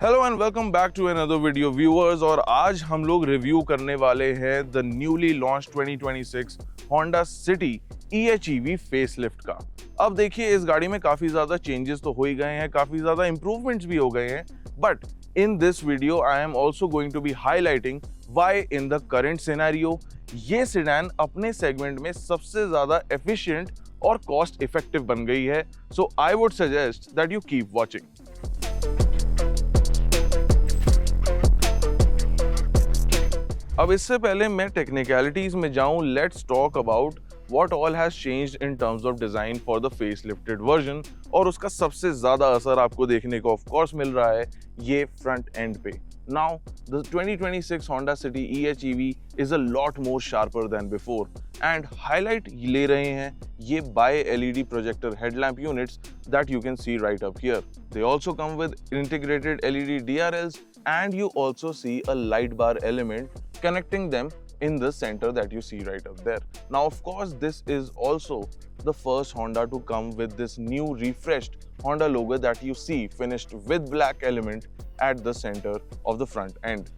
Hello and welcome back to another video viewers. और आज हम लोग रिव्यू करने वाले हैं the newly launch 2026 Honda City EHEV facelift का। अब देखिए, इस गाड़ी में काफी ज्यादा चेंजेस तो हो ही गए हैं, काफी ज्यादा इंप्रूवमेंट्स भी हो गए हैं, but in this video I am also going to be highlighting why in the current scenario ये सेडान अपने सेगमेंट में सबसे ज्यादा एफिशिएंट और कॉस्ट इफेक्टिव बन गई है। So I would suggest that you keep watching. अब इससे पहले मैं टेक्निकलिटीज में जाऊं, let's talk about what all has changed in terms of design for the facelifted version. और उसका सबसे ज्यादा असर आपको देखने को ऑफ कोर्स मिल रहा है ये फ्रंट एंड पे। Now the 2026 Honda City EHEV is a lot more sharper than before and highlight ले रहे हैं ये bi LED projector headlamp units that you can see right up here. They also come with integrated LED DRLs and you also see a light bar element connecting them in the center that you see right up there. Now of course this is also the first Honda to come with this new refreshed Honda logo that you see finished with black element at the center of the front end.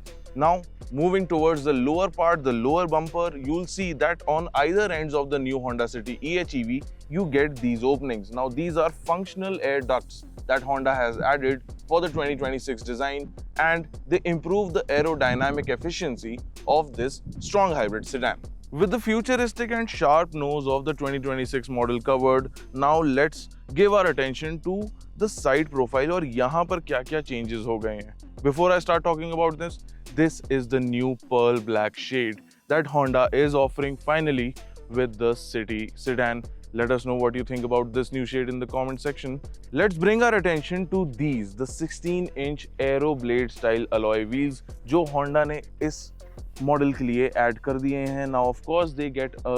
Now moving towards the lower part, the lower bumper, you'll see that on either ends of the new Honda City EHEV you get these openings. Now these are functional air ducts that Honda has added for the 2026 design and they improve the aerodynamic efficiency of this strong hybrid sedan. With the futuristic and sharp nose of the 2026 model covered, now let's give our attention to the side profile और यहाँ पर क्या-क्या changes हो गए हैं. Before I start talking about this, this is the new pearl black shade that Honda is offering finally with the City sedan. Let us know what you think about this new shade in the comment section. Let's bring our attention to these, the 16-inch Aero Blade style alloy wheels जो Honda ने इस model के लिए add कर दिए हैं. Now of course they get a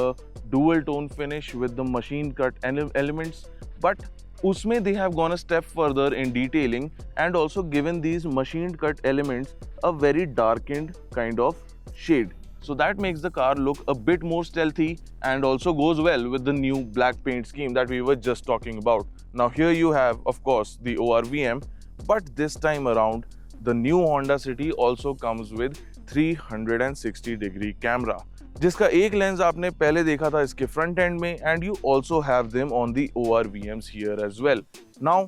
dual tone finish with the machine cut elements, but उसमें they have gone a step further in detailing and also given these machined cut elements a very darkened kind of shade. So that makes the car look a bit more stealthy and also goes well with the new black paint scheme that we were just talking about. Now here you have of course the ORVM, but this time around the new Honda City also comes with 360-degree camera, जिसका एक lens आपने पहले देखा था इसके front end में and you also have them on the ORVMs here as well. Now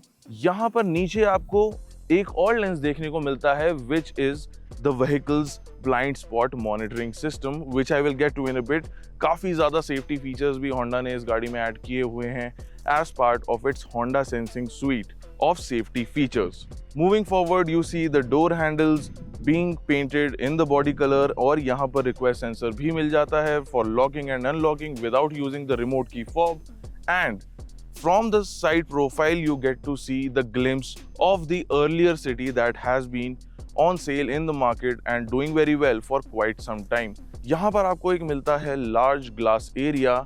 यहाँ पर नीचे आपको एक और लेंस देखने को मिलता है which is the vehicle's blind spot monitoring system, which I will get to in a bit. काफी ज़्यादा सेफ्टी फीचर्स भी Honda ने इस गाड़ी में ऐड किए हुए हैं as part of its Honda Sensing suite of safety features. Moving forward, you see the door handles being painted in the body color और यहाँ पर request sensor भी मिल जाता है for locking and unlocking without using the remote key fob. And from the side profile, you get to see the glimpse of the earlier City that has been on sale in the market and doing very well for quite some time. यहाँ पर आपको एक मिलता है large glass area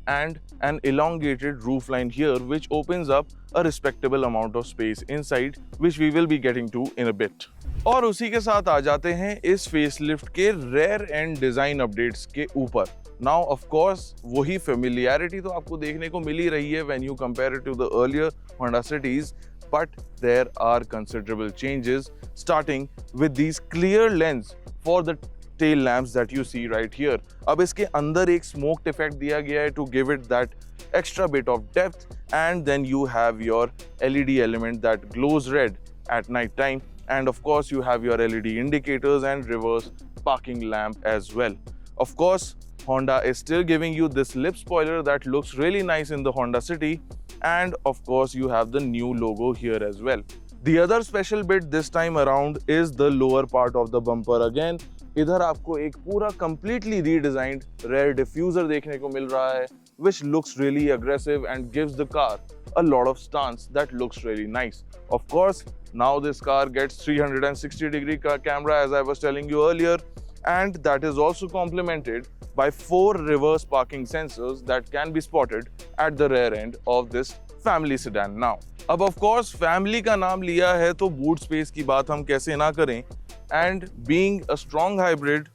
and an elongated roof line here which opens up a respectable amount of space inside which we will be getting to in a bit. और उसी के साथ आ जाते हैं इस फेसलिफ्ट के रेयर एंड डिजाइन अपडेट्स के ऊपर. Now of course वही familiarity तो आपको देखने को मिल ही रही है when you compare it to the earlier Honda Cities, but there are considerable changes starting with these clear lens for the tail lamps that you see right here. अब इसके अंदर एक smoked effect दिया गया है to give it that extra bit of depth, and then you have your LED element that glows red at night time, and of course you have your LED indicators and reverse parking lamp as well. Of course Honda is still giving you this lip spoiler that looks really nice in the Honda City, and of course you have the new logo here as well. The other special bit this time around is the lower part of the bumper again. इधर आपको एक पूरा completely redesigned rear diffuser देखने को मिल रहा है which looks really aggressive and gives the car a lot of stance that looks really nice. Of course now this car gets 360-degree camera as I was telling you earlier, and that is also complemented by 4 reverse parking sensors that can be spotted at the rear end of this family sedan. Now अब of course family का नाम लिया है तो boot space की बात हम कैसे ना करें, and being a strong hybrid,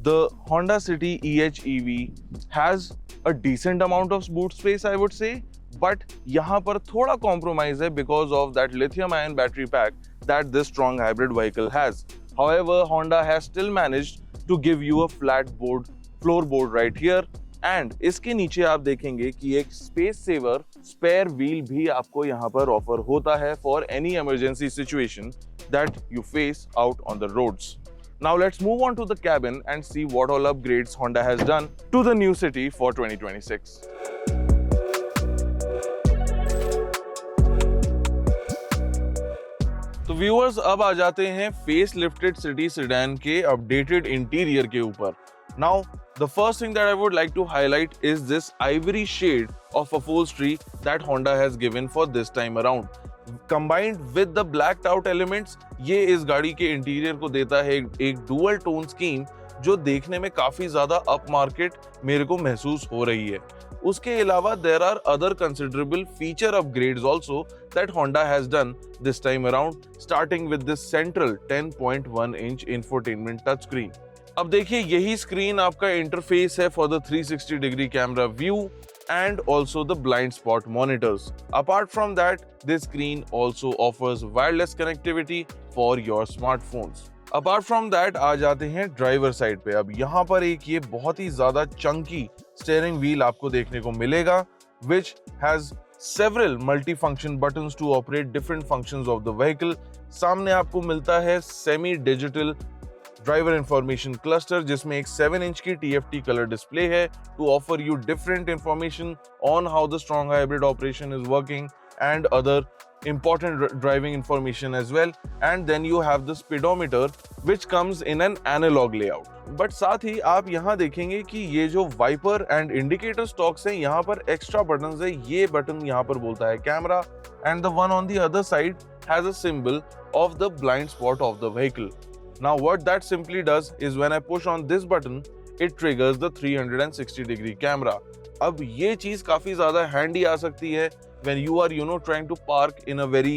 the Honda City EHEV has a decent amount of boot space I would say, but यहाँ पर थोड़ा compromise है because of that lithium ion battery pack that this strong hybrid vehicle has. However, Honda has still managed to give you a flat board floorboard right here, and इसके नीचे आप देखेंगे कि एक स्पेस सेवर स्पेयर व्हील भी आपको यहाँ पर ऑफर होता है for any emergency situation that you face out on the roads. Now let's move on to the cabin and see what all upgrades Honda has done to the new City for 2026. तो viewers अब आ जाते हैं face lifted city sedan के updated interior के ऊपर. Now the first thing that I would like to highlight is this ivory shade of upholstery that Honda has given for this time around. Combined with the blacked out elements, ये इस गाड़ी के interior को देता है एक dual tone scheme जो देखने में काफी ज्यादा अप मार्केट मेरे को महसूस हो रही है. उसके अलावा there are other considerable feature upgrades also that Honda has done this time around, starting with this central 10.1 inch infotainment touchscreen. अब देखिए यही स्क्रीन आपका इंटरफेस है for the 360 degree camera view and also the blind spot monitors. Apart from that, this screen also offers wireless connectivity for your smartphones. Apart from that, आ जाते हैं driver side पे. अब यहाँ पर एक ये बहुत ही ज्यादा चंकी स्टीयरिंग व्हील आपको देखने को मिलेगा, which has several multi-function buttons to operate different functions of the vehicle. सामने आपको मिलता है semi digital driver information cluster जिसमें एक 7 इंच की TFT कलर डिस्प्ले है to offer you different information on how the strong hybrid operation is working and other important driving information as well. And then you have the speedometer which comes in an analog layout. But साथ ही आप यहाँ देखेंगे कि ये जो wiper and indicator stocks हैं यहाँ पर एक्स्ट्रा बटन्स है. ये बटन यहाँ पर बोलता है camera and the one on the other side has a symbol of the blind spot of the vehicle. Now what that simply does is when I push on this button, it triggers the 360 degree camera. अब ये चीज काफी ज्यादा handy आ सकती है when you are trying to park in a very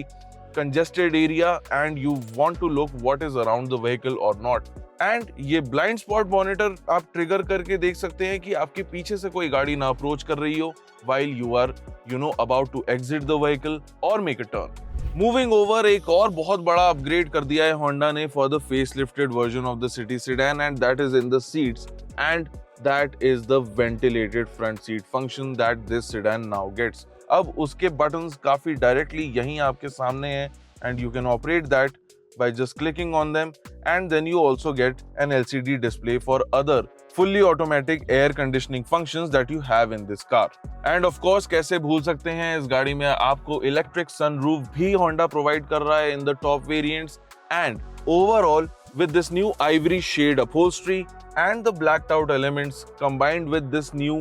congested area and you want to look what is around the vehicle or not. And ये blind spot monitor आप trigger करके देख सकते हैं कि आपके पीछे से कोई गाड़ी ना अप्रोच कर रही हो while you are about to exit the vehicle or make a turn. Moving over, एक और बहुत बड़ा अपग्रेड कर दिया है होंडा ने for the face lifted version of the City sedan and that is in the seats and that is the ventilated front seat function that this sedan now gets. अब उसके बटन्स काफी directly यहीं आपके सामने हैं and you can operate that by just clicking on them, and then you also get an LCD display for other fully automatic air conditioning functions that you have in this car. And of course, कैसे भूल सकते हैं, इस गाड़ी में आपको electric sunroof भी Honda provide कर रहा है in the top variants. And overall, with this new ivory shade upholstery and the blacked out elements combined with this new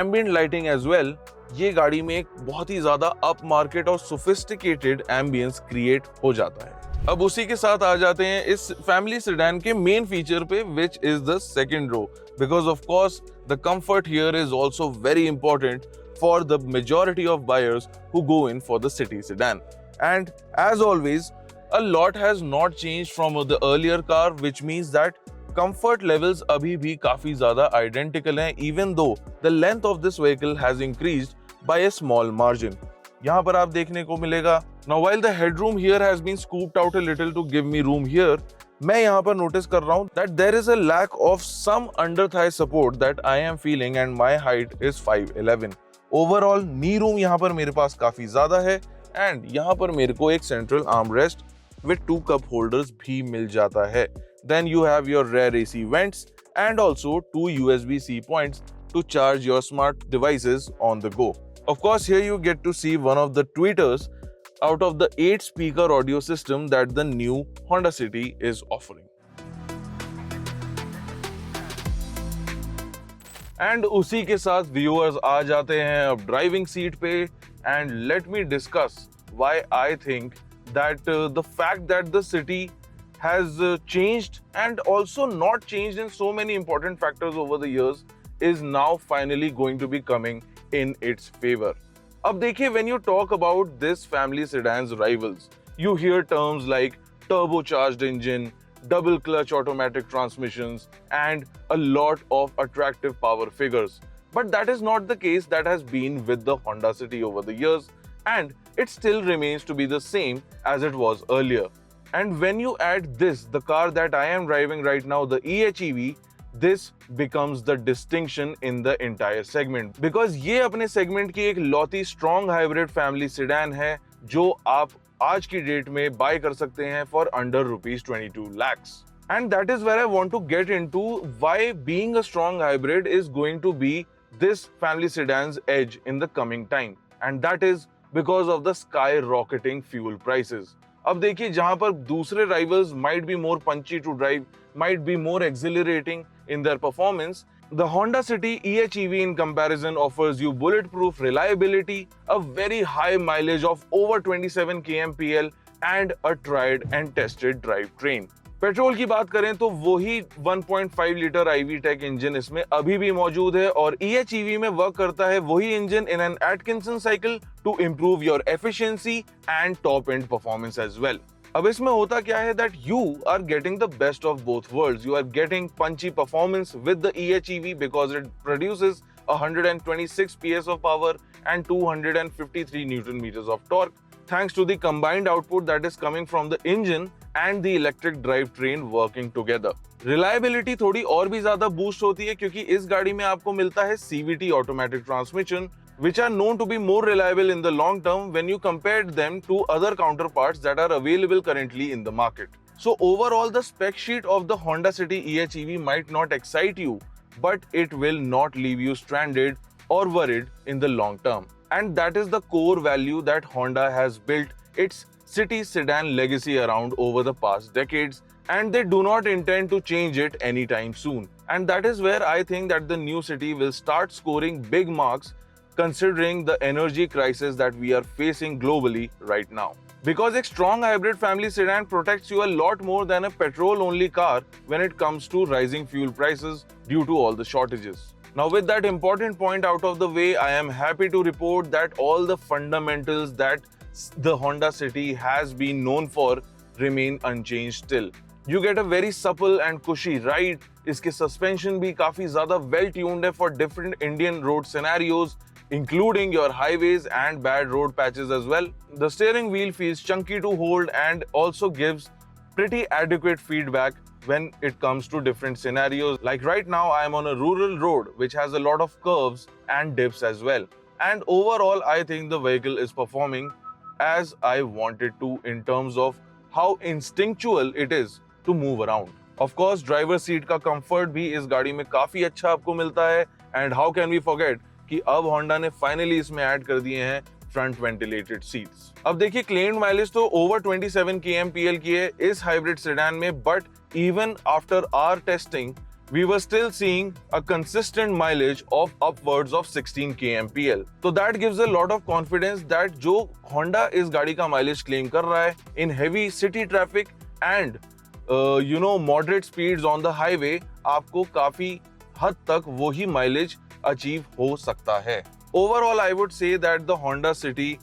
ambient lighting as well, ये गाड़ी में एक बहुत ही ज्यादा अप मार्केट और सोफिस्टिकेटेड एम्बियंस क्रिएट हो जाता है. अब उसी के साथ आ जाते हैं इस फैमिली सेडान के मेन फीचर पे, which is the second row, because of course the comfort here is also very important for the majority of buyers who go in for the city sedan. And as always, a lot has not changed from the earlier car, which means that comfort levels अभी भी काफी ज्यादा identical हैं, even though the length of this vehicle has increased by a small margin. यहाँ पर आप देखने को मिलेगा. Now while the headroom here has been scooped out a little to give me room here, मैं यहाँ पर नोटिस कर रहा हूँ that there is a lack of some under thigh support that I am feeling and my height is 5'11". Overall knee room यहाँ पर मेरे पास काफी ज्यादा है and यहाँ पर मेरे को एक central armrest with 2 cup holders भी मिल जाता है. Then you have your rear AC vents and also 2 USB-C points to charge your smart devices on the go. Of course, here you get to see one of the tweeters out of the 8-speaker audio system that the new Honda City is offering. And उसी के साथ viewers आ जाते हैं अब driving seat पे, and let me discuss why I think that the fact that the city has changed and also not changed in so many important factors over the years is now finally going to be coming in its favor. अब देखिए, when you talk about this family sedan's rivals, you hear terms like turbocharged engine, double clutch automatic transmissions, and a lot of attractive power figures. But that is not the case that has been with the Honda City over the years, and it still remains to be the same as it was earlier. And when you add this, the car that I am driving right now, the EHEV, this becomes the distinction in the entire segment. Because ये अपने segment की एक लौती strong hybrid family sedan है जो आप आज की date में buy कर सकते हैं for under rupees 22 lakhs. And that is where I want to get into why being a strong hybrid is going to be this family sedan's edge in the coming time. And that is because of the skyrocketing fuel prices. अब देखिए जहां पर दूसरे rivals might be more punchy to drive, might be more exhilarating in their performance, the Honda City EHEV in comparison offers you bulletproof reliability, a very high mileage of over 27 kmpl and a tried and tested drivetrain. Petrol की बात करें तो वही 1.5 litre IV take engine इसमें अभी भी मौजूद है और EHEV में वर्क करता है वही engine in an Atkinson cycle to improve your efficiency and top end performance as well. अब इसमें होता क्या है that you are getting the best of both worlds. You are getting punchy performance with the EHEV because it produces 126 PS of power and 253 Newton meters of torque thanks to the combined output that is coming from the engine and the electric drivetrain working together. Reliability थोड़ी और भी ज्यादा boost होती है क्योंकि इस गाड़ी में आपको मिलता है CVT automatic transmission, which are known to be more reliable in the long term when you compare them to other counterparts that are available currently in the market. So overall, the spec sheet of the Honda City EHEV might not excite you, but it will not leave you stranded or worried in the long term. And that is the core value that Honda has built its city sedan legacy around over the past decades, and they do not intend to change it anytime soon. And that is where I think that the new city will start scoring big marks considering the energy crisis that we are facing globally right now. Because a strong hybrid family sedan protects you a lot more than a petrol-only car when it comes to rising fuel prices due to all the shortages. Now with that important point out of the way, I am happy to report that all the fundamentals that the Honda City has been known for remain unchanged still. You get a very supple and cushy ride. इसके suspension भी काफी ज़्यादा well tuned है for different Indian road scenarios, including your highways and bad road patches as well. The steering wheel feels chunky to hold and also gives pretty adequate feedback when it comes to different scenarios. Like right now, I am on a rural road which has a lot of curves and dips as well. And overall, I think the vehicle is performing as I wanted to in terms of how instinctual it is to move around. Of course, driver seat का comfort भी इस गाड़ी में काफी अच्छा आपको मिलता है. And how can we forget कि अब Honda ने finally इसमें ऐड कर दिए हैं फ्रंट वेंटिलेटेड सीट्स. अब देखिए क्लेम्ड माइलेज तो ओवर 27 kmpl की है इस हाइब्रिड सेडान में, but even after our testing we were still seeing a consistent mileage of upwards of 16 kmpl. So that gives a lot of confidence that जो Honda इस गाड़ी का mileage claim कर रहा है in heavy city traffic and moderate speeds on the highway, आपको काफी हद तक वही माइलेज अचीव हो सकता है. Overall, I would say that the Honda City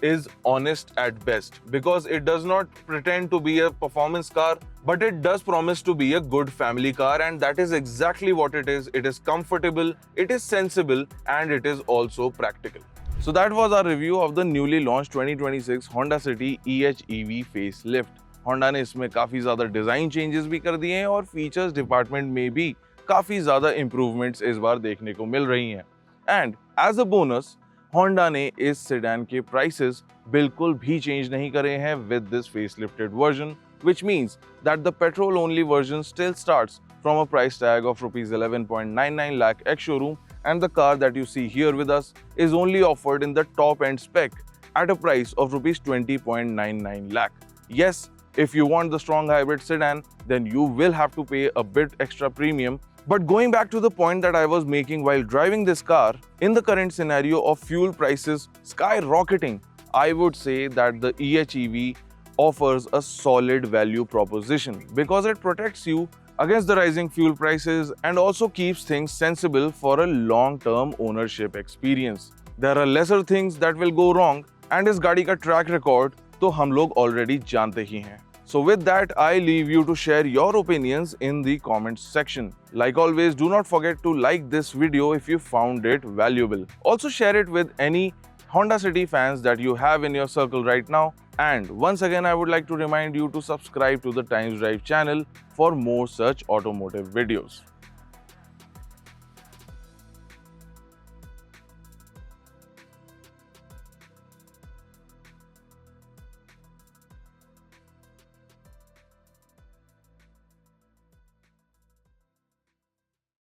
is honest at best because it does not pretend to be a performance car, but it does promise to be a good family car, and that is exactly what it is. It is comfortable, it is sensible, and it is also practical. So that was our review of the newly launched 2026 Honda City EHEV facelift. Honda ने इसमें काफी ज़्यादा design changes भी कर दिए हैं और features department में भी काफी ज़्यादा इंप्रूवमेंट्स इस बार देखने को मिल रही हैं. And as a bonus Honda ने इस सेडान के प्राइसेस बिल्कुल भी चेंज नहीं करे हैं with this facelifted version, which means that the petrol only version still starts from a price tag of rupees 11.99 lakh ex-showroom, and the car that you see here with us is only offered in the top end spec at a price of rupees 20.99 lakh. Yes, if you want the strong hybrid sedan, then you will have to pay a bit extra premium. But going back to the point that I was making while driving this car, in the current scenario of fuel prices skyrocketing, I would say that the EHEV offers a solid value proposition because it protects you against the rising fuel prices and also keeps things sensible for a long-term ownership experience. There are lesser things that will go wrong, and इस गाड़ी का track record तो हम लोग already जानते ही हैं. So with that, I leave you to share your opinions in the comments section. Like always, do not forget to like this video if you found it valuable. Also share it with any Honda City fans that you have in your circle right now. And once again, I would like to remind you to subscribe to the Times Drive channel for more such automotive videos.